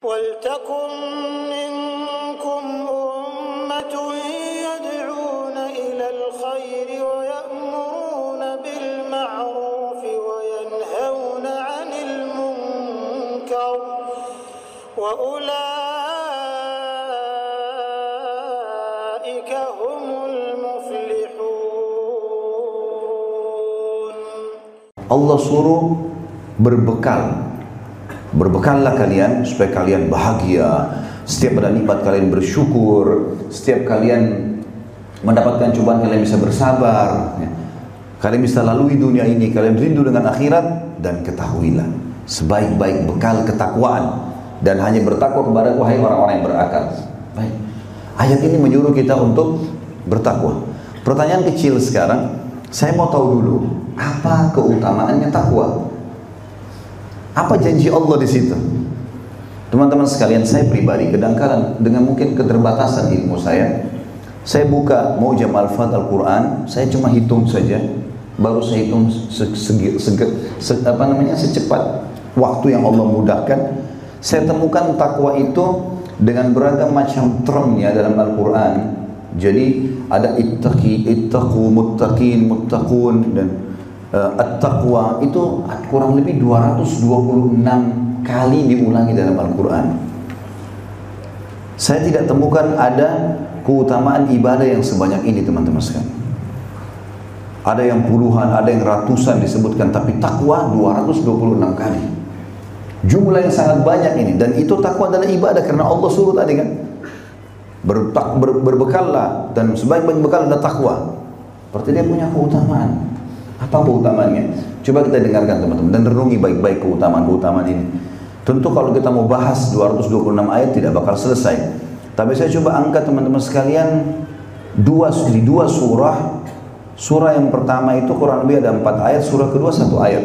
وَلْتَكُنْ مِنْكُمْ أُمَّةٌ يَدْعُونَ إِلَى الْخَيْرِ وَيَأْمُرُونَ بِالْمَعْرُوفِ وَيَنْهَوْنَ عَنِ الْمُنْكَرِ وَأُولَئِكَ هُمُ الْمُفْلِحُونَ. Allah suruh Berbekallah kalian supaya kalian bahagia. Setiap ada nikmat kalian bersyukur. Setiap kalian mendapatkan cobaan kalian bisa bersabar. Kalian bisa lalui dunia ini. Kalian rindu dengan akhirat. Dan ketahuilah, sebaik-baik bekal ketakwaan. Dan hanya bertakwa kepada wahai orang-orang yang berakal. Baik. Ayat ini menyuruh kita untuk bertakwa. Pertanyaan kecil sekarang, saya mau tahu dulu, apa keutamaannya takwa? Apa janji Allah di situ? Teman-teman sekalian, saya pribadi kadang-kadang dengan mungkin keterbatasan ilmu saya buka Mu'jam Al-Fat Al-Quran, saya cuma hitung saja, baru saya hitung secepat waktu yang Allah mudahkan. Saya temukan takwa itu dengan beragam macam termnya dalam Al-Quran. Jadi ada ittaqi, ittaqu, muttaqin, muttaqun, dan at-taqwa itu kurang lebih 226 kali diulangi dalam Al-Quran. Saya tidak temukan ada keutamaan ibadah yang sebanyak ini, teman-teman sekalian. Ada yang puluhan, ada yang ratusan disebutkan, tapi takwa 226 kali. Jumlah yang sangat banyak ini, dan itu takwa adalah ibadah karena Allah suruh tadi kan, berbekallah, dan sebaik-baik bekal adalah takwa. Berarti dia punya keutamaan. Apa keutamaannya? Coba kita dengarkan teman-teman dan renungi baik-baik keutamaan-keutamaan ini. Tentu kalau kita mau bahas 226 ayat tidak bakal selesai. Tapi saya coba angkat teman-teman sekalian di dua surah. Surah yang pertama itu kurang lebih ada 4 ayat, surah kedua 1 ayat.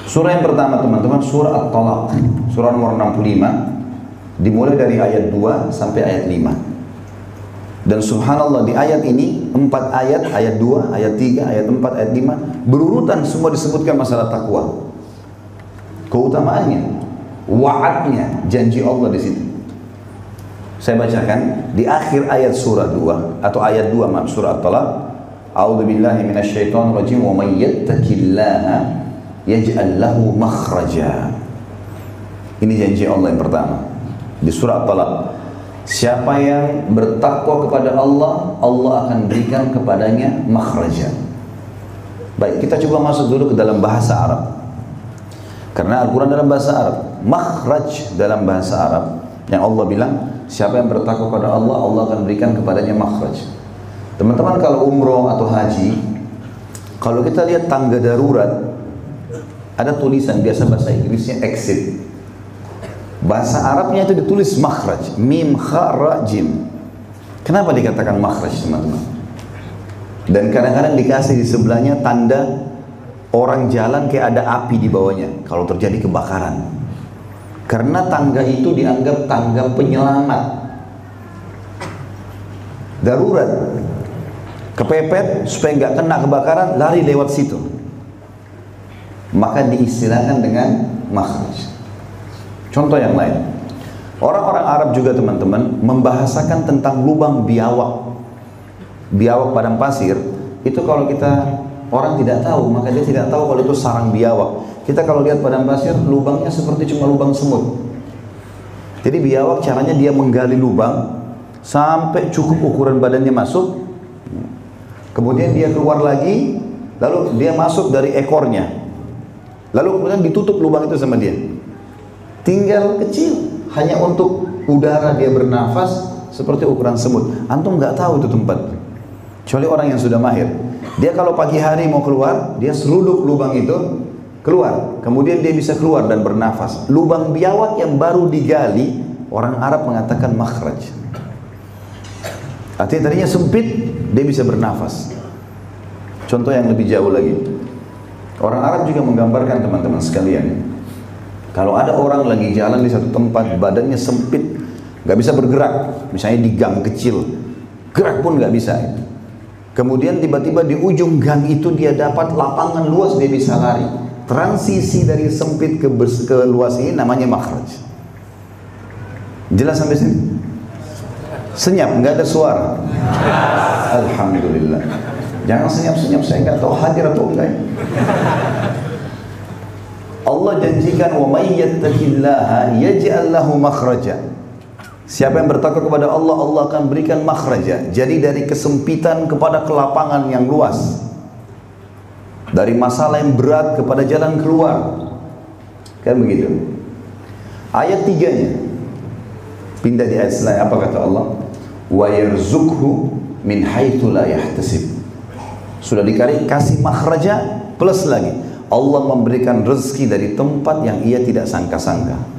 Surah yang pertama teman-teman, surah At-Talaq, surah nomor 65, dimulai dari ayat 2 sampai ayat 5. Dan subhanallah di ayat ini 4 ayat, ayat 2, ayat 3, ayat 4, ayat 5 berurutan semua disebutkan masalah takwa. Keutamaannya, wa'adnya, janji Allah di situ. Saya bacakan di akhir ayat surah 2 atau ayat 2 maaf surah At-Talaq. A'udzubillahi minasyaitonir rajim wa may yattaqillaha yaj'al lahu makhraja. Ini janji Allah yang pertama di surah At-Talaq. Siapa yang bertakwa kepada Allah, Allah akan berikan kepadanya makhraja. Baik, kita coba masuk dulu ke dalam bahasa Arab. Karena Al-Quran dalam bahasa Arab. Makhraj dalam bahasa Arab, yang Allah bilang, siapa yang bertakwa kepada Allah, Allah akan berikan kepadanya makhraj. Teman-teman kalau umroh atau haji, kalau kita lihat tangga darurat, ada tulisan, biasa bahasa Inggrisnya exit. Bahasa Arabnya itu ditulis makhraj, mim kha ra jim. Kenapa dikatakan makhraj, teman-teman? Dan kadang-kadang dikasih di sebelahnya tanda orang jalan kayak ada api di bawahnya kalau terjadi kebakaran. Karena tangga itu dianggap tangga penyelamat. Darurat, kepepet supaya nggak kena kebakaran, lari lewat situ. Maka diistilahkan dengan makhraj. Contoh yang lain, orang-orang Arab juga teman-teman membahasakan tentang lubang biawak. Biawak padang pasir itu kalau kita orang tidak tahu, maka dia tidak tahu kalau itu sarang biawak. Kita kalau lihat padang pasir, lubangnya seperti cuma lubang semut. Jadi biawak caranya dia menggali lubang sampai cukup ukuran badannya masuk, kemudian dia keluar lagi, lalu dia masuk dari ekornya, lalu kemudian ditutup lubang itu sama dia. Tinggal kecil, hanya untuk udara dia bernafas seperti ukuran semut. Antum nggak tahu itu tempat, kecuali orang yang sudah mahir. Dia kalau pagi hari mau keluar, dia seruduk lubang itu keluar, kemudian dia bisa keluar dan bernafas. Lubang biawak yang baru digali, orang Arab mengatakan makhraj. Artinya tadinya sempit, dia bisa bernafas. Contoh yang lebih jauh lagi, orang Arab juga menggambarkan teman-teman sekalian, kalau ada orang lagi jalan di satu tempat, badannya sempit, nggak bisa bergerak, misalnya di gang kecil, gerak pun nggak bisa. Kemudian tiba-tiba di ujung gang itu dia dapat lapangan luas, dia bisa lari. Transisi dari sempit ke luas ini namanya makhraj. Jelas sampai sini? Senyap, nggak ada suara. Alhamdulillah. Jangan senyap-senyap, saya nggak tahu hadir atau enggak. Allah janjikan wa may yattaqillaha yaj'al lahu makhraja. Siapa yang bertakwa kepada Allah, Allah akan berikan makhraja. Jadi dari kesempitan kepada kelapangan yang luas. Dari masalah yang berat kepada jalan keluar. Kan begitu. Ayat 3-nya. Pindah di ayat selanjutnya, apa kata Allah? Wa yarzuqhu min haitsu la yahtasib. Sudah dikasih makhraja plus lagi. Allah memberikan rezeki dari tempat yang ia tidak sangka-sangka.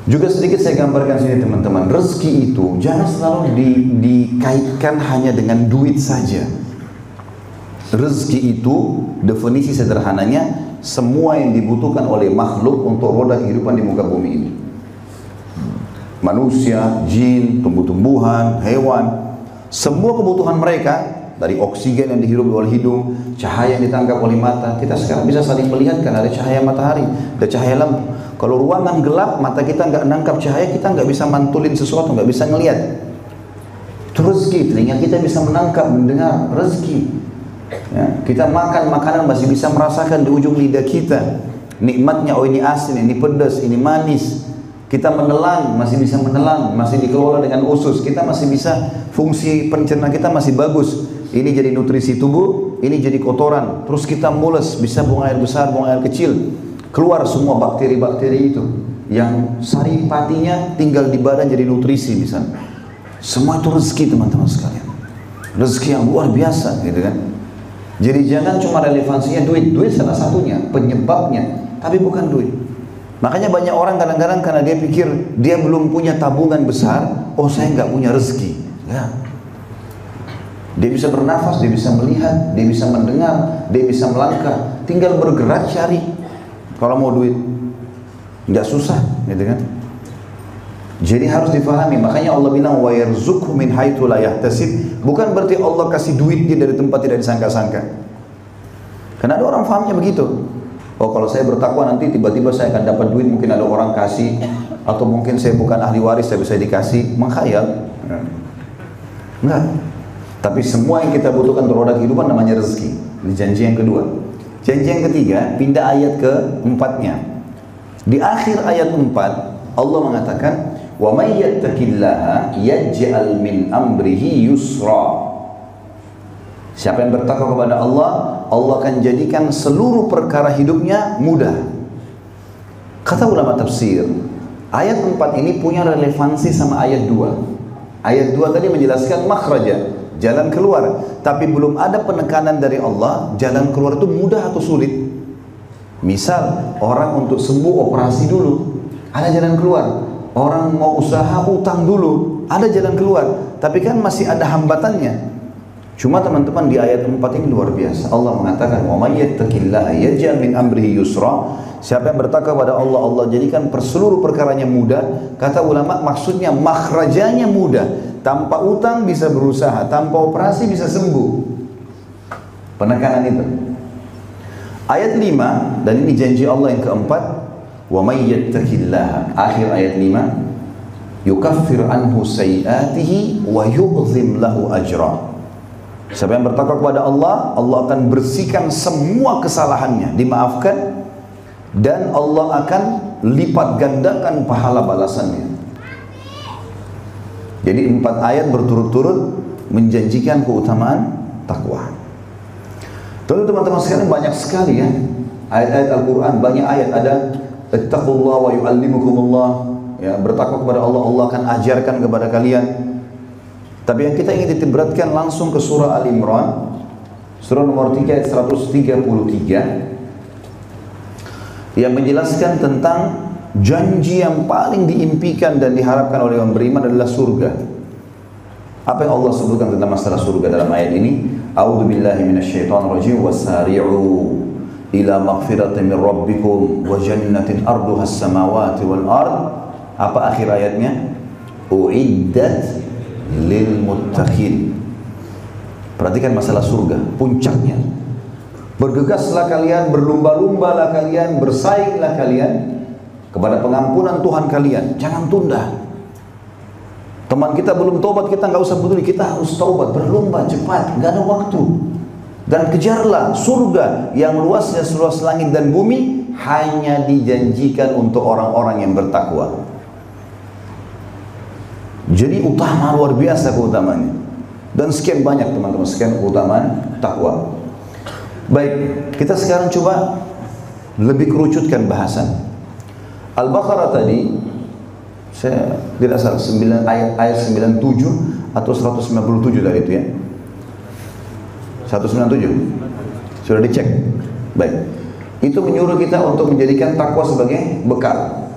Juga sedikit saya gambarkan sini teman-teman. Rezeki itu jangan selalu dikaitkan hanya dengan duit saja. Rezeki itu definisi sederhananya semua yang dibutuhkan oleh makhluk untuk roda kehidupan di muka bumi ini. Manusia, jin, tumbuh-tumbuhan, hewan, semua kebutuhan mereka, dari oksigen yang dihirup oleh hidung, cahaya yang ditangkap oleh mata. Kita sekarang bisa saling melihat kan, ada cahaya matahari, ada cahaya lampu. Kalau ruangan gelap, mata kita nggak nangkap cahaya, kita nggak bisa mantulin sesuatu, nggak bisa ngelihat. Itu rezeki, telinga kita bisa menangkap, mendengar, rezeki. Ya, kita makan makanan masih bisa merasakan di ujung lidah kita nikmatnya. Oh ini asin, ini pedas, ini manis. Kita menelan, masih bisa menelan, masih dikelola dengan usus. Kita masih bisa, fungsi pencernaan kita masih bagus. Ini jadi nutrisi tubuh, ini jadi kotoran. Terus kita mules, bisa buang air besar, buang air kecil. Keluar semua bakteri-bakteri itu. Yang saripatinya tinggal di badan jadi nutrisi misalnya. Semua itu rezeki teman-teman sekalian. Rezeki yang luar biasa gitu kan. Jadi jangan cuma relevansinya duit. Duit salah satunya, penyebabnya. Tapi bukan duit. Makanya banyak orang kadang-kadang karena dia pikir dia belum punya tabungan besar, oh saya nggak punya rezeki. Ya. Dia bisa bernafas, dia bisa melihat, dia bisa mendengar, dia bisa melangkah. Tinggal bergerak cari. Kalau mau duit, nggak susah, gitu kan? Jadi harus difahami. Makanya Allah bilang wa yarzuqhu min haitsu la yahtasib. Bukan berarti Allah kasih duit dia dari tempat tidak disangka-sangka. Karena ada orang fahamnya begitu. Oh kalau saya bertakwa nanti tiba-tiba saya akan dapat duit, mungkin ada orang kasih, atau mungkin saya bukan ahli waris tapi saya dikasih, menghayal. Enggak. Tapi semua yang kita butuhkan untuk roda kehidupan namanya rezeki. Ini janji yang kedua. Janji yang ketiga, pindah ayat ke-4-nya. Di akhir ayat 4 Allah mengatakan wa may yattaqillaha yaj'al min amrihi yusra. Siapa yang bertakwa kepada Allah, Allah akan jadikan seluruh perkara hidupnya mudah. Kata ulama tafsir, ayat 4 ini punya relevansi sama ayat 2. Ayat 2 tadi menjelaskan makhraja, jalan keluar. Tapi belum ada penekanan dari Allah, jalan keluar itu mudah atau sulit. Misal, orang untuk sembuh operasi dulu, ada jalan keluar. Orang mau usaha utang dulu, ada jalan keluar. Tapi kan masih ada hambatannya. Cuma teman-teman di ayat 4 ini luar biasa. Allah mengatakan, "Wa may yattaqillaha yaj'al min amrihi yusra." Siapa yang bertakwa kepada Allah, Allah jadikan seluruh perkaranya mudah. Kata ulama, maksudnya makhrajanya mudah. Tanpa utang bisa berusaha, tanpa operasi bisa sembuh. Penekanan itu. Ayat 5, dan ini janji Allah yang keempat, "Wa may yattaqillaha." Akhir ayat 5, "Yukaffir anhu sayyi'atihi wa yu'zim lahu ajra." Siapa yang bertakwa kepada Allah, Allah akan bersihkan semua kesalahannya, dimaafkan, dan Allah akan lipat gandakan pahala balasannya. Jadi 4 ayat berturut-turut menjanjikan keutamaan takwa. Tentu teman-teman sekalian banyak sekali ya ayat-ayat Al-Quran, banyak ayat ada ittaqullaha wa yu'allimukumullah, ya, bertakwa kepada Allah, Allah akan ajarkan kepada kalian. Tapi yang kita ingin ditiberatkan langsung ke surah Al-Imran, surah nomor 3 ayat 133, yang menjelaskan tentang janji yang paling diimpikan dan diharapkan oleh orang beriman adalah surga. Apa yang Allah sebutkan tentang masalah surga dalam ayat ini? A'udzu billahi minasyaitonir rajim, wasari'u ila maghfiratin min rabbikum wa jannatin arduha as-samawati wal ard. Apa akhir ayatnya? Uiddat lil muttaqin. Perhatikan masalah surga, puncaknya. Bergegaslah kalian, berlumba-lumbalah kalian, bersainglah kalian kepada pengampunan Tuhan kalian. Jangan tunda. Teman kita belum taubat, kita nggak usah peduli, kita harus taubat, berlomba cepat, nggak ada waktu. Dan kejarlah surga yang luasnya seluas langit dan bumi, hanya dijanjikan untuk orang-orang yang bertakwa. Jadi utama, luar biasa keutamaannya. Dan sekian banyak teman-teman, sekian keutamaan takwa. Baik, kita sekarang coba lebih kerucutkan bahasan. Al-Baqarah tadi, saya tidak salah, ayat 97 atau 197 dari itu ya. 197 sudah dicek. Baik, itu menyuruh kita untuk menjadikan takwa sebagai bekal.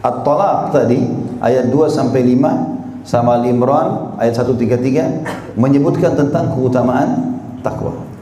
At-Talaq tadi ayat 2 sampai 5 sama Al-Imran ayat 133 menyebutkan tentang keutamaan takwa.